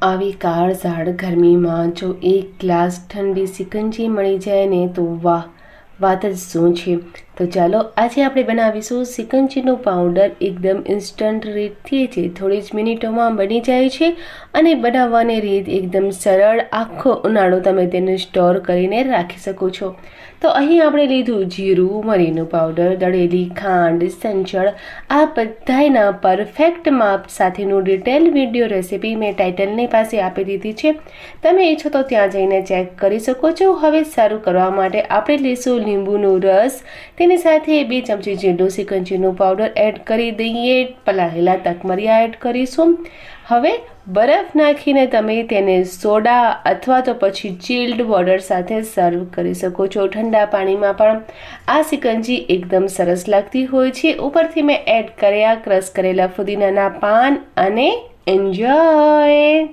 આવી કાળઝાળ ગરમીમાં જો એક ગ્લાસ ઠંડી સિકંજી મળી જાય ને તો વાહ, વાત જ શું છે। તો ચાલો આજે આપણે બનાવીશું સિકંજીનો પાવડર। એકદમ ઇન્સ્ટન્ટ રીતથી છે, થોડી જ મિનિટોમાં બની જાય છે અને બનાવવાની રીત એકદમ સરળ। આખો ઉનાળો તમે તેને સ્ટોર કરીને રાખી શકો છો। તો અહીં આપણે લીધું જીરું, મરીનું પાવડર, દળેલી ખાંડ, સંચળ, આ બધાના પરફેક્ટ માપ સાથેનું ડિટેલ વિડીયો રેસીપી મેં ટાઇટલની પાસે આપી દીધી છે, તમે ઈચ્છો તો ત્યાં જઈને ચેક કરી શકો છો। હવે સારું કરવા માટે આપણે લઈશું લીંબુનો રસ, તેની સાથે 2 ચમચી જેટલું સિકંજીનો પાવડર એડ કરી દઈએ। પલાળેલા તકમરિયા એડ કરીશું। હવે બરફ નાખીને તમે તેને સોડા અથવા તો પછી ચિલ્ડ વોટર સાથે સર્વ કરી શકો છો। ઠંડા પાણીમાં પણ આ સિકંજી એકદમ સરસ લાગતી હોય છે। ઉપરથી મેં એડ કર્યા ક્રશ કરેલા ફુદીનાના પાન અને એન્જોય।